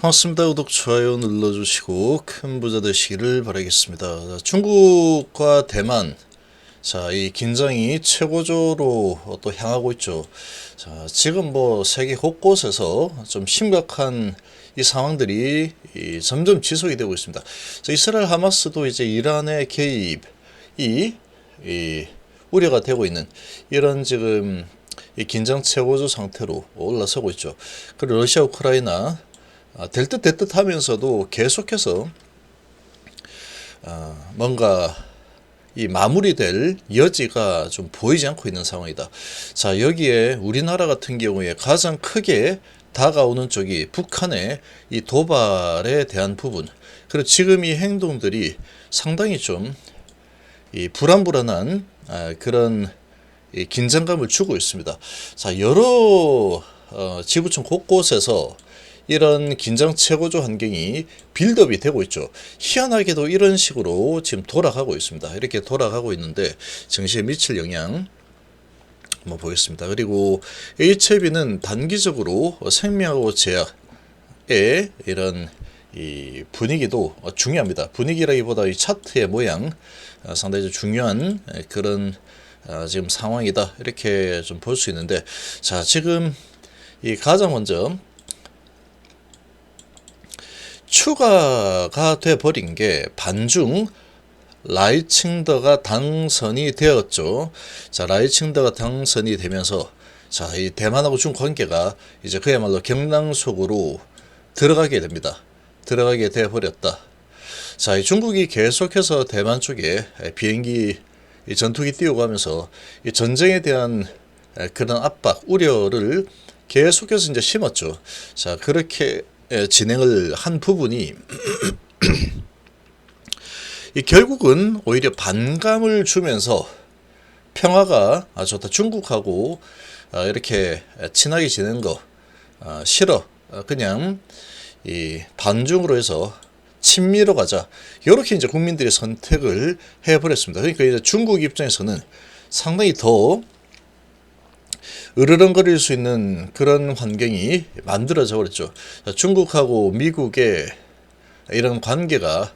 반갑습니다. 구독, 좋아요 눌러주시고 큰 부자 되시기를 바라겠습니다. 중국과 대만, 이 긴장이 최고조로 또 향하고 있죠. 지금 세계 곳곳에서 좀 심각한 이 상황들이 점점 지속이 되고 있습니다. 이스라엘 하마스도 이제 이란의 개입이 우려가 되고 있는 이런 지금 이 긴장 최고조 상태로 올라서고 있죠. 그리고 러시아, 우크라이나 될 듯 될 듯 하면서도 계속해서 뭔가 이 마무리될 여지가 좀 보이지 않고 있는 상황이다. 여기에 우리나라 같은 경우에 가장 크게 다가오는 쪽이 북한의 이 도발에 대한 부분. 그리고 지금 이 행동들이 상당히 좀 이 불안불안한 그런 이 긴장감을 주고 있습니다. 여러 지구촌 곳곳에서 이런 긴장 최고조 환경이 빌드업이 되고 있죠. 희한하게도 이런 식으로 지금 돌아가고 있습니다. 이렇게 돌아가고 있는데 증시에 미칠 영향 한번 보겠습니다. 그리고 HLB는 단기적으로 생명하고 제약의 이런 이 분위기도 중요합니다. 분위기라기보다 이 차트의 모양 상당히 중요한 그런 지금 상황이다. 이렇게 좀 볼 수 있는데, 지금 이 가장 먼저 추가가 돼 버린 게 반중 라이칭더가 당선이 되었죠. 라이칭더가 당선이 되면서 이 대만하고 중국 관계가 이제 그야말로 경랑속으로 들어가게 됩니다. 들어가게 돼 버렸다. 이 중국이 계속해서 대만 쪽에 비행기 전투기 띄우고 하면서 이 전쟁에 대한 그런 압박, 우려를 계속해서 이제 심었죠. 그렇게 진행을 한 부분이 결국은 오히려 반감을 주면서 평화가 좋다. 중국하고 이렇게 친하게 지내는 거 싫어. 그냥 이 반중으로 해서 친미로 가자. 이렇게 이제 국민들이 선택을 해버렸습니다. 그러니까 이제 중국 입장에서는 상당히 더 으르렁거릴 수 있는 그런 환경이 만들어져 버렸죠. 중국하고 미국의 이런 관계가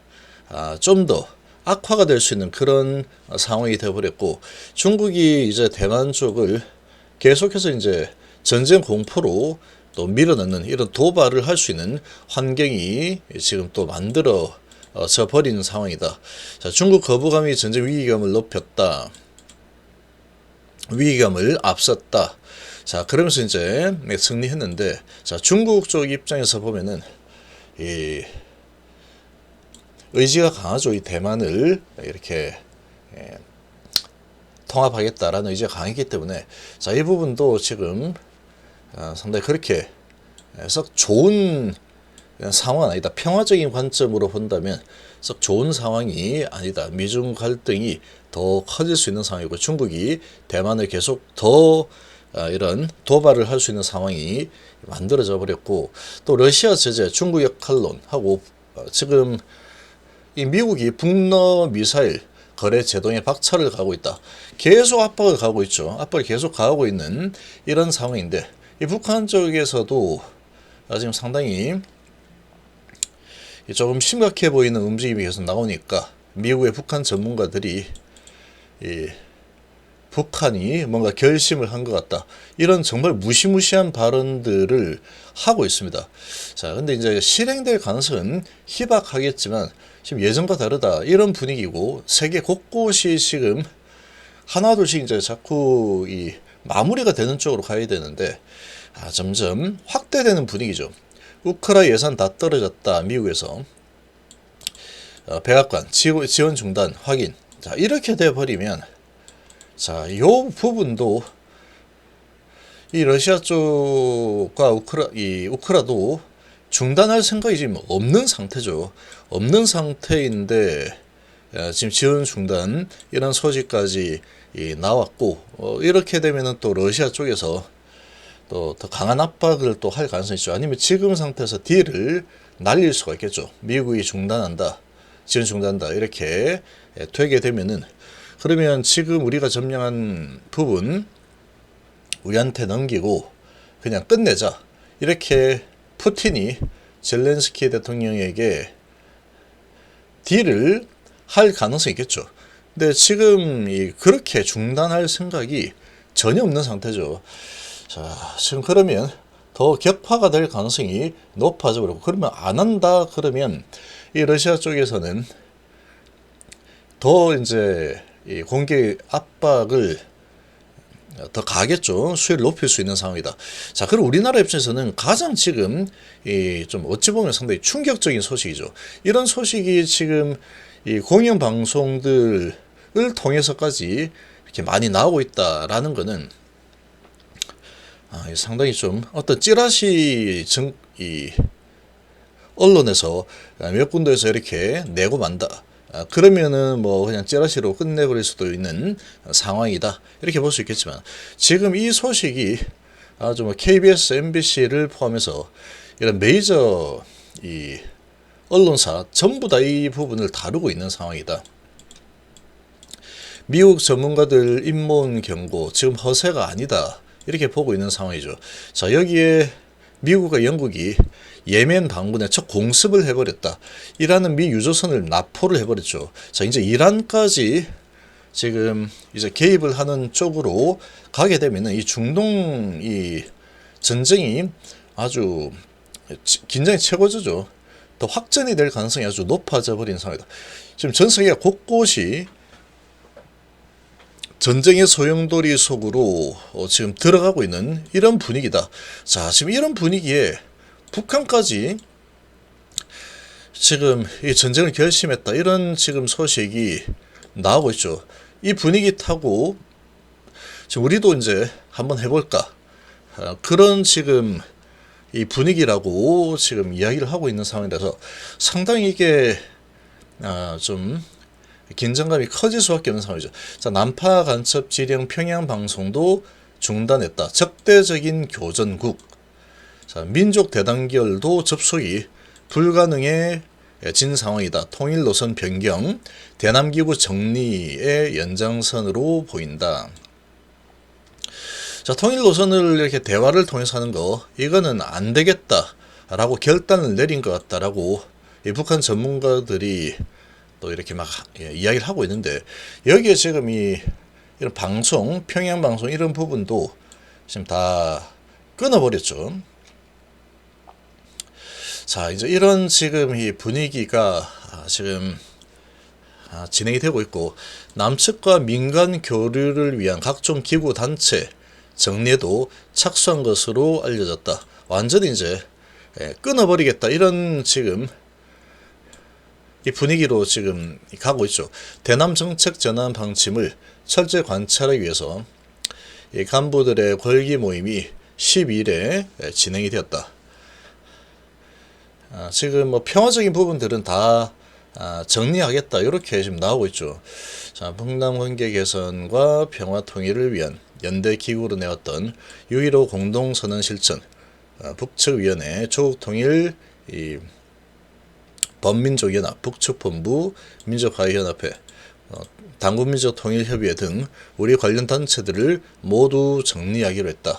좀 더 악화가 될 수 있는 그런 상황이 되어버렸고, 중국이 이제 대만 쪽을 계속해서 이제 전쟁 공포로 또 밀어넣는 이런 도발을 할 수 있는 환경이 지금 또 만들어져 버리는 상황이다. 중국 거부감이 전쟁 위기감을 높였다. 위기감을 앞섰다. 그러면서 이제 승리했는데, 중국 쪽 입장에서 보면은 이 의지가 강하죠. 이 대만을 이렇게 통합하겠다라는 의지가 강했기 때문에 이 부분도 지금 상당히 그렇게 썩 좋은 상황은 아니다. 평화적인 관점으로 본다면 썩 좋은 상황이 아니다. 미중 갈등이 더 커질 수 있는 상황이고, 중국이 대만을 계속 더 이런 도발을 할 수 있는 상황이 만들어져 버렸고, 또 러시아 제재, 중국 역할론하고 지금 이 미국이 북러 미사일 거래 제동에 박차를 가고 있다. 계속 압박을 가고 있죠. 압박을 계속 가하고 있는 이런 상황인데, 이 북한 쪽에서도 지금 상당히 조금 심각해 보이는 움직임이 계속 나오니까 미국의 북한 전문가들이 북한이 뭔가 결심을 한 것 같다. 이런 정말 무시무시한 발언들을 하고 있습니다. 근데 이제 실행될 가능성은 희박하겠지만 지금 예전과 다르다. 이런 분위기고, 세계 곳곳이 지금 하나둘씩 이제 자꾸 이 마무리가 되는 쪽으로 가야 되는데, 점점 확대되는 분위기죠. 우크라 예산 다 떨어졌다. 미국에서 백악관 지원 중단 확인. 이렇게 돼 버리면 요 부분도 이 러시아 쪽과 우크라도 중단할 생각이 지금 없는 상태죠. 없는 상태인데 지금 지원 중단 이런 소식까지 나왔고, 이렇게 되면은 또 러시아 쪽에서 또 더 강한 압박을 또 할 가능성이 있죠. 아니면 지금 상태에서 딜을 날릴 수가 있겠죠. 미국이 중단한다, 지원 중단한다 이렇게 되게 되면은, 그러면 지금 우리가 점령한 부분 우리한테 넘기고 그냥 끝내자. 이렇게 푸틴이 젤렌스키 대통령에게 딜을 할 가능성이 있겠죠. 근데 지금 그렇게 중단할 생각이 전혀 없는 상태죠. 자, 지금 그러면 더 격화가 될 가능성이 높아져 버리고, 그러면 안 한다 그러면 이 러시아 쪽에서는 더 이제 이 공개 압박을 더 가겠죠. 수혜를 높일 수 있는 상황이다. 자, 그럼 우리나라 입장에서는 가장 지금 좀 어찌 보면 상당히 충격적인 소식이죠. 이런 소식이 지금 이 공영 방송들을 통해서까지 이렇게 많이 나오고 있다라는 거는 상당히 좀 어떤 찌라시 언론에서 몇 군데에서 이렇게 내고 만다. 그러면은 뭐 그냥 찌라시로 끝내버릴 수도 있는 상황이다. 이렇게 볼 수 있겠지만, 지금 이 소식이 아주 뭐 KBS, MBC를 포함해서 이런 메이저 이 언론사 전부 다 이 부분을 다루고 있는 상황이다. 미국 전문가들 입모은 경고, 지금 허세가 아니다. 이렇게 보고 있는 상황이죠. 자, 여기에 미국과 영국이 예멘 반군에 첫 공습을 해버렸다. 이라는 미 유조선을 납포를 해버렸죠. 자, 이제 이란까지 지금 이제 개입을 하는 쪽으로 가게 되면은 이 중동 이 전쟁이 아주 긴장이 최고조죠. 더 확전이 될 가능성이 아주 높아져 버린 상황이다. 지금 전 세계 곳곳이 전쟁의 소용돌이 속으로 지금 들어가고 있는 이런 분위기다. 자, 지금 이런 분위기에 북한까지 지금 이 전쟁을 결심했다. 이런 지금 소식이 나오고 있죠. 이 분위기 타고 지금 우리도 이제 한번 해볼까. 그런 지금 이 분위기라고 지금 이야기를 하고 있는 상황이라서 상당히 이게 좀 긴장감이 커질 수밖에 없는 상황이죠. 자, 난파 간첩 지령 평양 방송도 중단했다. 적대적인 교전국. 자, 민족 대단결도 접속이 불가능해진 상황이다. 통일 노선 변경, 대남기구 정리의 연장선으로 보인다. 자, 통일 노선을 이렇게 대화를 통해서 하는 거, 이거는 안 되겠다라고 결단을 내린 것 같다라고 이 북한 전문가들이 또 이렇게 막 이야기를 하고 있는데, 여기에 지금 이런 방송, 평양 방송 이런 부분도 지금 다 끊어버렸죠. 자, 이제 이런 지금 이 분위기가 지금 진행이 되고 있고, 남측과 민간 교류를 위한 각종 기구 단체 정리에도 착수한 것으로 알려졌다. 완전히 이제 끊어버리겠다. 이런 지금 이 분위기로 지금 가고 있죠. 대남 정책 전환 방침을 철저히 관찰하기 위해서 이 간부들의 골기 모임이 12일에 진행이 되었다. 지금 뭐 평화적인 부분들은 다 정리하겠다. 이렇게 지금 나오고 있죠. 자, 북남 관계 개선과 평화 통일을 위한 연대 기구로 내왔던 6.15 공동선언 실천, 북측위원회, 조국통일 범민족연합, 북측본부, 민족화해연합회, 당군민족통일협의회 등 우리 관련 단체들을 모두 정리하기로 했다.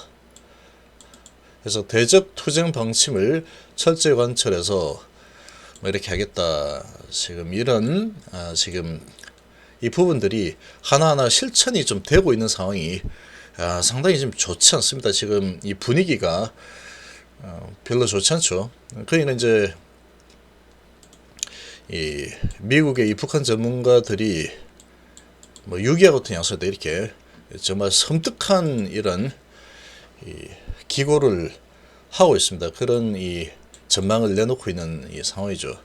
그래서 대적 투쟁 방침을 철저히 관철해서 뭐 이렇게 하겠다. 지금 이런 지금 이 부분들이 하나하나 실천이 좀 되고 있는 상황이 상당히 좀 좋지 않습니다. 지금 이 분위기가 별로 좋지 않죠. 그러니까 이제 이 미국의 이 북한 전문가들이 뭐 유기와 같은 양서도 이렇게 정말 섬뜩한 이런 기고를 하고 있습니다. 그런 이 전망을 내놓고 있는 이 상황이죠.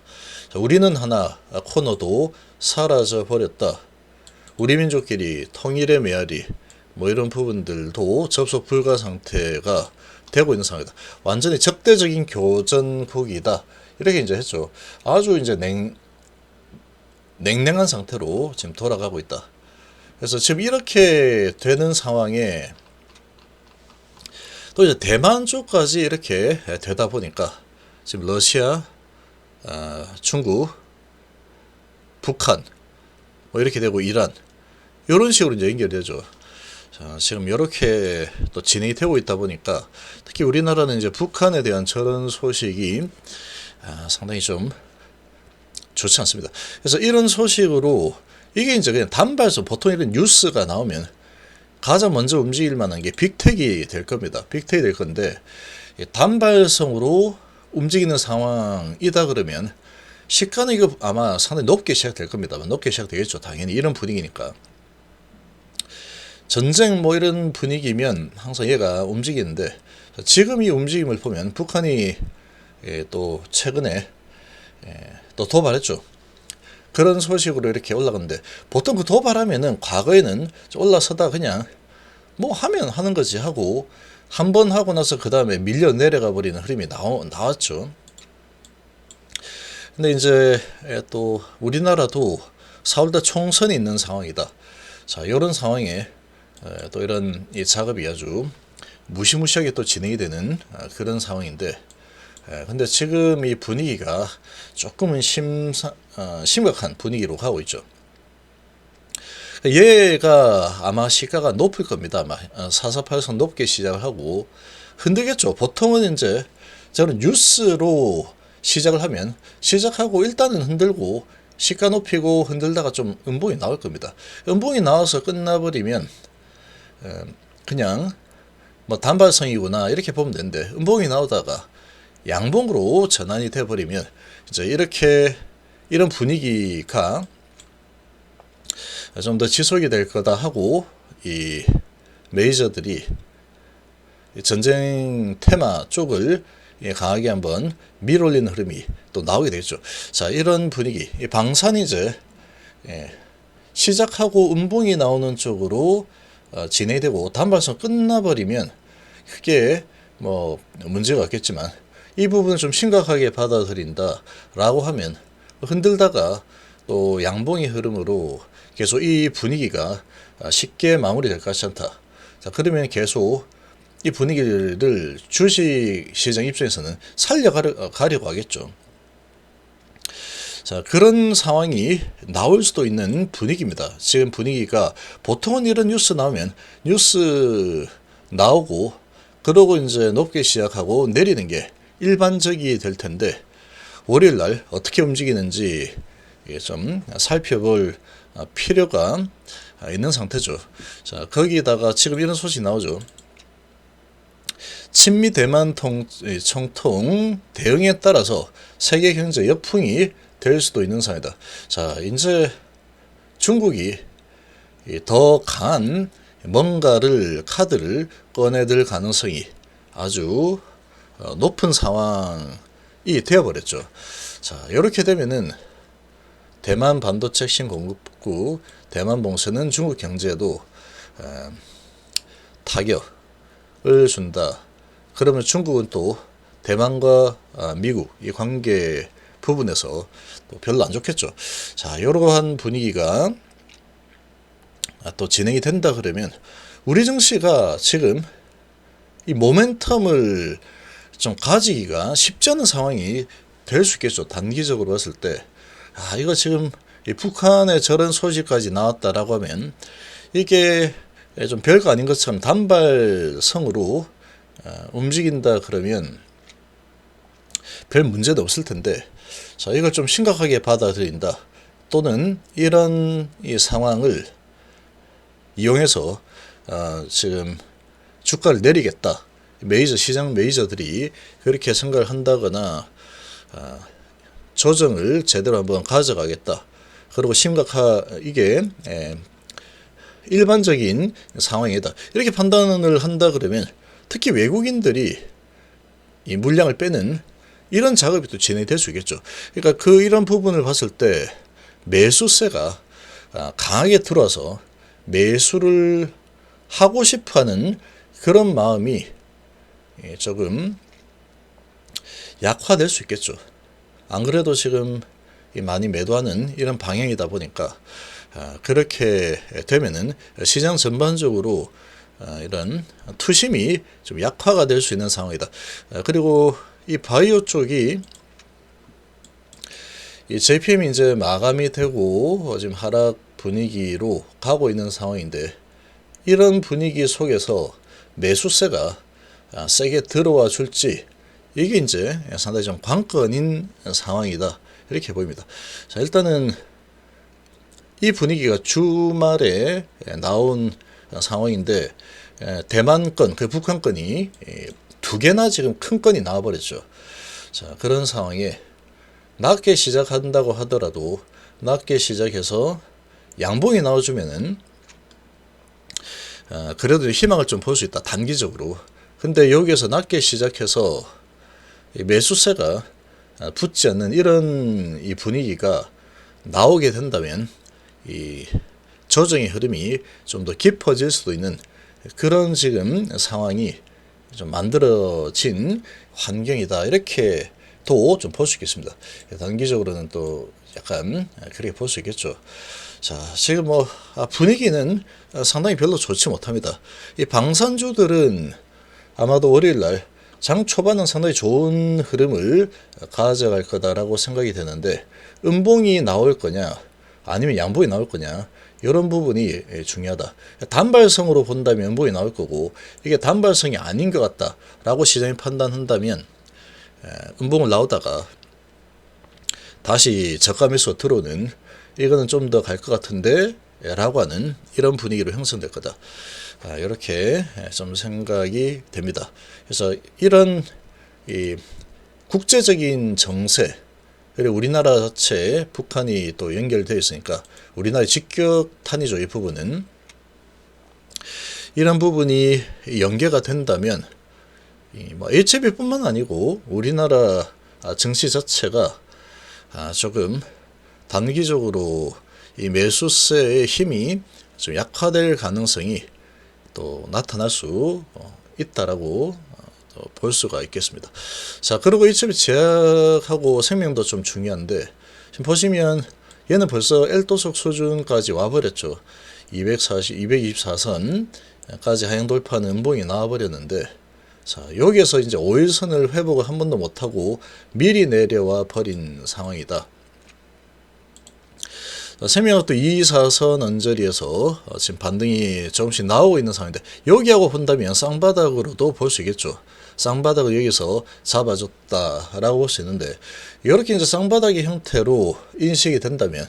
자, 우리는 하나 코너도 사라져 버렸다. 우리 민족끼리 통일의 메아리 뭐 이런 부분들도 접속 불가 상태가 되고 있는 상황이다. 완전히 적대적인 교전국이다. 이렇게 이제 했죠. 아주 이제 냉랭한 상태로 지금 돌아가고 있다. 그래서 지금 이렇게 되는 상황에 또 이제 대만 쪽까지 이렇게 되다 보니까 지금 러시아, 중국, 북한 뭐 이렇게 되고 이란 이런 식으로 이제 연결되죠. 자, 지금 이렇게 또 진행이 되고 있다 보니까 특히 우리나라는 이제 북한에 대한 저런 소식이 상당히 좀 좋지 않습니다. 그래서 이런 소식으로 이게 이제 그냥 단발성, 보통 이런 뉴스가 나오면 가장 먼저 움직일 만한 게 빅텍이 될 겁니다. 빅텍이 될 건데 단발성으로 움직이는 상황이다 그러면 시가는 이거 아마 상당히 높게 시작될 겁니다. 높게 시작되겠죠. 당연히 이런 분위기니까. 전쟁 뭐 이런 분위기면 항상 얘가 움직이는데 지금 이 움직임을 보면 북한이 또 최근에 또 도발했죠. 그런 소식으로 이렇게 올라갔는데 보통 그 도발하면은 과거에는 올라서다 그냥 뭐 하면 하는 거지 하고 한 번 하고 나서 그 다음에 밀려 내려가 버리는 흐름이 나왔죠. 근데 이제 또 우리나라도 4월달 총선이 있는 상황이다. 자, 이런 상황에 또 이런 이 작업이 아주 무시무시하게 또 진행이 되는 그런 상황인데, 근데 지금 이 분위기가 조금은 심각한 분위기로 가고 있죠. 얘가 아마 시가가 높을 겁니다. 아마 4480 높게 시작을 하고 흔들겠죠. 보통은 이제 저는 뉴스로 시작을 하면 시작하고 일단은 흔들고 시가 높이고 흔들다가 좀 음봉이 나올 겁니다. 음봉이 나와서 끝나버리면 그냥 뭐 단발성이구나 이렇게 보면 되는데 음봉이 나오다가 양봉으로 전환이 돼버리면 이제 이렇게 이런 분위기가 좀 더 지속이 될 거다 하고 이 메이저들이 전쟁 테마 쪽을 강하게 한번 밀어올리는 흐름이 또 나오게 되죠. 자, 이런 분위기, 방산이 이제 시작하고 음봉이 나오는 쪽으로 진행이 되고 단발성 끝나버리면 크게 뭐 문제가 없겠지만 이 부분을 좀 심각하게 받아들인다라고 하면 흔들다가 또 양봉의 흐름으로 계속 이 분위기가 쉽게 마무리될 것 같지 않다. 자, 그러면 계속 이 분위기를 주식 시장 입장에서는 살려가려고 하겠죠. 자, 그런 상황이 나올 수도 있는 분위기입니다. 지금 분위기가 보통은 이런 뉴스 나오면 뉴스 나오고 그러고 이제 높게 시작하고 내리는 게 일반적이 될 텐데 월요일 날 어떻게 움직이는지 좀 살펴볼 필요가 있는 상태죠. 자, 거기다가 지금 이런 소식이 나오죠. 친미 대만 청통 대응에 따라서 세계 경제 역풍이 될 수도 있는 상황이다. 자, 이제 중국이 더 강한 뭔가를 카드를 꺼내들 가능성이 아주 높은 상황이 되어버렸죠. 자, 이렇게 되면은 대만 반도체 핵심 공급국 대만 봉쇄는 중국 경제에도 타격을 준다. 그러면 중국은 또 대만과 미국 이 관계 부분에서 또 별로 안 좋겠죠. 자, 이러한 분위기가 또 진행이 된다 그러면 우리 증시가 지금 이 모멘텀을 좀 가지기가 쉽지 않은 상황이 될 수 있겠죠. 단기적으로 봤을 때 이거 지금 이 북한의 저런 소식까지 나왔다라고 하면 이게 좀 별거 아닌 것처럼 단발성으로 움직인다 그러면 별 문제도 없을 텐데, 자, 이걸 좀 심각하게 받아들인다 또는 이런 이 상황을 이용해서 지금 주가를 내리겠다, 시장 메이저들이 그렇게 생각을 한다거나 조정을 제대로 한번 가져가겠다, 그리고 이게 일반적인 상황이다 이렇게 판단을 한다 그러면 특히 외국인들이 이 물량을 빼는 이런 작업이 또 진행될 수 있겠죠. 그러니까 이런 부분을 봤을 때 매수세가 강하게 들어와서 매수를 하고 싶어하는 그런 마음이 조금 약화될 수 있겠죠. 안 그래도 지금 많이 매도하는 이런 방향이다 보니까 그렇게 되면은 시장 전반적으로 이런 투심이 좀 약화가 될 수 있는 상황이다. 그리고 이 바이오 쪽이 이 JPM이 이제 마감이 되고 지금 하락 분위기로 가고 있는 상황인데 이런 분위기 속에서 매수세가 세게 들어와 줄지 이게 이제 상당히 좀 관건인 상황이다. 이렇게 보입니다. 자, 일단은 이 분위기가 주말에 나온 상황인데, 대만권, 그 북한권이 두 개나 지금 큰 건이 나와버렸죠. 자, 그런 상황에 낮게 시작한다고 하더라도 낮게 시작해서 양봉이 나와주면은 그래도 희망을 좀 볼 수 있다, 단기적으로. 근데 여기에서 낮게 시작해서 매수세가 붙지 않는 이런 이 분위기가 나오게 된다면 이 조정의 흐름이 좀 더 깊어질 수도 있는 그런 지금 상황이 좀 만들어진 환경이다, 이렇게 또 좀 볼 수 있겠습니다. 단기적으로는 또 약간 그렇게 볼 수 있겠죠. 자, 지금 뭐 분위기는 상당히 별로 좋지 못합니다. 이 방산주들은 아마도 월요일날 장 초반은 상당히 좋은 흐름을 가져갈 거다라고 생각이 되는데, 음봉이 나올 거냐 아니면 양봉이 나올 거냐, 이런 부분이 중요하다. 단발성으로 본다면 음봉이 나올 거고, 이게 단발성이 아닌 것 같다라고 시장이 판단한다면 음봉을 나오다가 다시 저가 매수가 들어오는, 이거는 좀 더 갈 것 같은데 라고 하는 이런 분위기로 형성될 거다. 이렇게 좀 생각이 됩니다. 그래서 이런 이 국제적인 정세, 그리고 우리나라 자체에 북한이 또 연결되어 있으니까 우리나라의 직격탄이죠. 이 부분은, 이런 부분이 연계가 된다면 뭐 HB뿐만 아니고 우리나라 증시 자체가 조금 단기적으로 이 매수세의 힘이 좀 약화될 가능성이 또 나타날 수 있다라고 볼 수가 있겠습니다. 자, 그리고 이쯤에 제약하고 생명도 좀 중요한데, 지금 보시면 얘는 벌써 L도속 수준까지 와버렸죠. 224선까지 하향 돌파하는 음봉이 나와버렸는데, 자, 여기에서 이제 5일선을 회복을 한 번도 못하고 미리 내려와 버린 상황이다. 생명도 224선 언저리에서 지금 반등이 조금씩 나오고 있는 상황인데, 여기하고 본다면 쌍바닥으로도 볼 수 있겠죠. 쌍바닥을 여기서 잡아줬다라고 볼 수 있는데, 이렇게 이제 쌍바닥의 형태로 인식이 된다면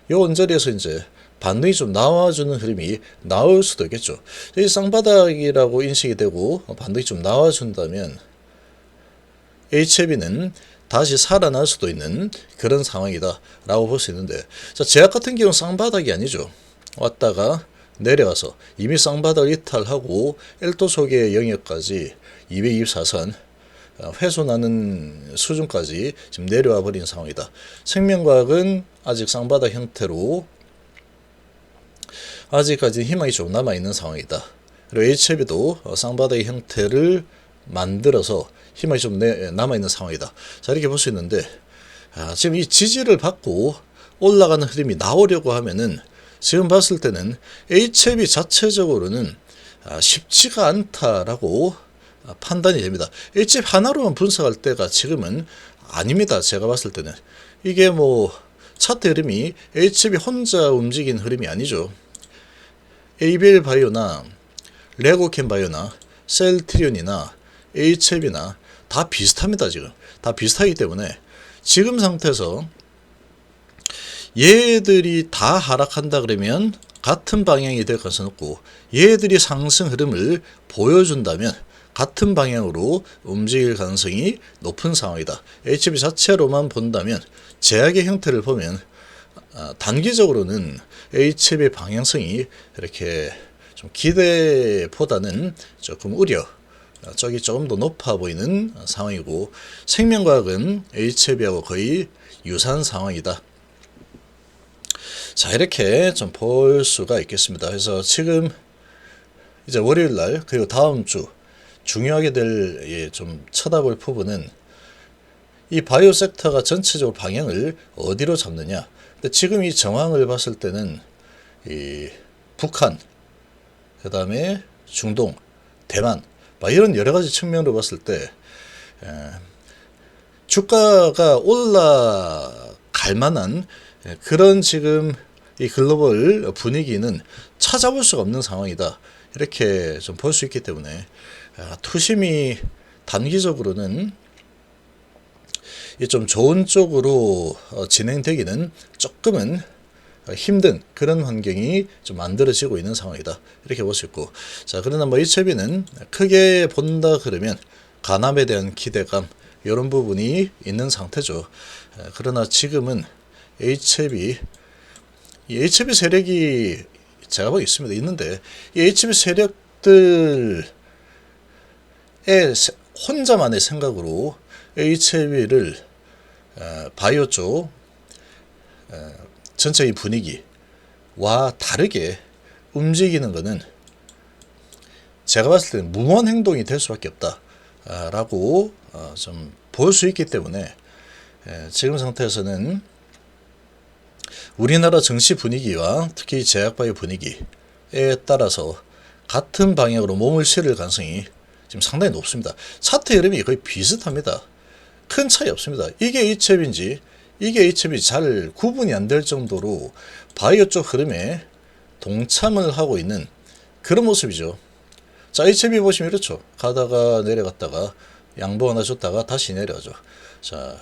이 언저리에서 이제 반등이 좀 나와주는 흐름이 나올 수도 있겠죠. 이 쌍바닥이라고 인식이 되고 반등이 좀 나와준다면 HLB는 다시 살아날 수도 있는 그런 상황이다 라고 볼 수 있는데, 자, 제약 같은 경우는 쌍바닥이 아니죠. 왔다가 내려와서 이미 쌍바닥을 이탈하고 L도속의 영역까지 224선 훼손하는 수준까지 지금 내려와 버린 상황이다. 생명과학은 아직 쌍바닥 형태로 아직까지 희망이 좀 남아있는 상황이다. 그리고 HLB도 쌍바닥의 형태를 만들어서 희망이 좀 남아있는 상황이다. 자, 이렇게 볼 수 있는데, 지금 이 지지를 받고 올라가는 흐름이 나오려고 하면은 지금 봤을 때는 HLB 자체적으로는 쉽지가 않다라고 판단이 됩니다. HLB 하나로만 분석할 때가 지금은 아닙니다. 제가 봤을 때는 이게 뭐 차트 흐름이 HLB 혼자 움직인 흐름이 아니죠. ABL 바이오나 레고캠 바이오나 셀트리온이나 HLB나 다 비슷합니다. 지금 다 비슷하기 때문에 지금 상태에서 얘들이 다 하락한다 그러면 같은 방향이 될 가능성이 높고, 얘들이 상승 흐름을 보여준다면 같은 방향으로 움직일 가능성이 높은 상황이다. HLB 자체로만 본다면, 제약의 형태를 보면 단기적으로는 HLB 방향성이 이렇게 좀 기대보다는 조금 우려 쪽이 조금 더 높아 보이는 상황이고, 생명과학은 HLB하고 거의 유사한 상황이다. 자, 이렇게 좀 볼 수가 있겠습니다. 그래서 지금 이제 월요일날 그리고 다음 주 중요하게 될 좀 쳐다볼 부분은 이 바이오 섹터가 전체적으로 방향을 어디로 잡느냐. 근데 지금 이 정황을 봤을 때는 이 북한, 그 다음에 중동, 대만, 이런 여러 가지 측면으로 봤을 때 주가가 올라갈 만한 그런 지금 이 글로벌 분위기는 찾아볼 수가 없는 상황이다. 이렇게 좀 볼 수 있기 때문에 투심이 단기적으로는 이 좀 좋은 쪽으로 진행되기는 조금은 힘든 그런 환경이 좀 만들어지고 있는 상황이다. 이렇게 볼 수 있고, 자, 그러나 뭐 HLB는 크게 본다 그러면 가남에 대한 기대감 이런 부분이 있는 상태죠. 그러나 지금은 HLB 이 HLB 세력이 제가 보기 있습니다. 있는데 이 HLB 세력들의 혼자만의 생각으로 HLB를 바이오 쪽 전체의 분위기와 다르게 움직이는 것은 제가 봤을 때는 무모한 행동이 될 수밖에 없다라고 좀 볼 수 있기 때문에 지금 상태에서는 우리나라 정치 분위기와 특히 제약바이오 분위기에 따라서 같은 방향으로 몸을 실을 가능성이 지금 상당히 높습니다. 사태 흐름이 거의 비슷합니다. 큰 차이 없습니다. 이게 HLB인지 이게 HLB 잘 구분이 안 될 정도로 바이오 쪽 흐름에 동참을 하고 있는 그런 모습이죠. 자, HLB 보시면 이렇죠. 가다가 내려갔다가 양보 하나 줬다가 다시 내려가죠. 자,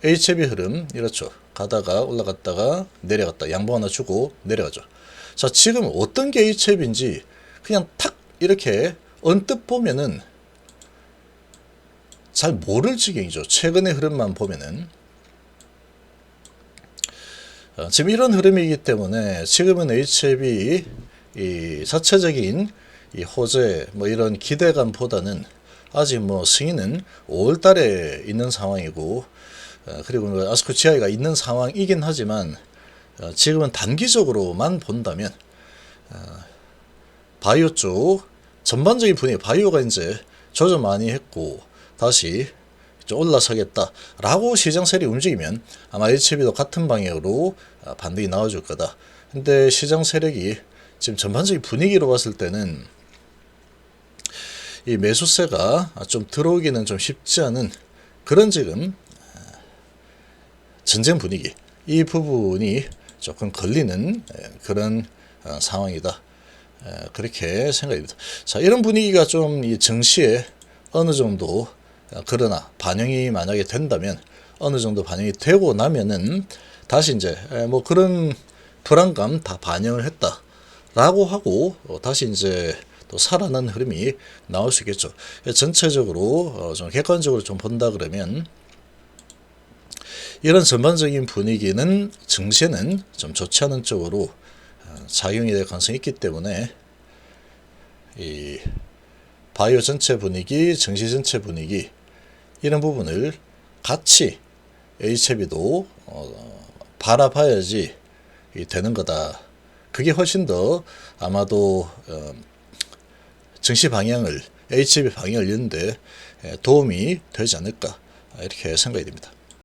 HLB 흐름 이렇죠. 가다가 올라갔다가 내려갔다 양보 하나 주고 내려가죠. 자, 지금 어떤 게 HLB인지 그냥 탁 이렇게 언뜻 보면은 잘 모를 지경이죠. 최근의 흐름만 보면은 지금 이런 흐름이기 때문에 지금은 HLB 이 자체적인 이 호재 뭐 이런 기대감보다는 아직 뭐 승인은 5월달에 있는 상황이고 그리고 아스코 GI가 있는 상황이긴 하지만 지금은 단기적으로만 본다면 바이오 쪽 전반적인 분위기 바이오가 이제 조정 많이 했고 다시 올라서겠다라고 시장 세력이 움직이면 아마 HLB도 같은 방향으로 반등이 나와줄 거다. 근데 시장 세력이 지금 전반적인 분위기로 봤을 때는 이 매수세가 좀 들어오기는 좀 쉽지 않은 그런 지금 전쟁 분위기 이 부분이 조금 걸리는 그런 상황이다. 그렇게 생각이 듭니다. 자, 이런 분위기가 좀 이 증시에 어느 정도 그러나 반영이 만약에 된다면 어느 정도 반영이 되고 나면은 다시 이제 뭐 그런 불안감 다 반영을 했다라고 하고 다시 이제 또 살아난 흐름이 나올 수 있겠죠. 전체적으로 좀 객관적으로 좀 본다 그러면 이런 전반적인 분위기는 증시는 좀 좋지 않은 쪽으로 작용이 될 가능성이 있기 때문에 이 바이오 전체 분위기, 증시 전체 분위기 이런 부분을 같이 HLB도 바라봐야지 되는 거다. 그게 훨씬 더 아마도 증시 방향을 HLB 방향을 이는데 도움이 되지 않을까 이렇게 생각이 됩니다.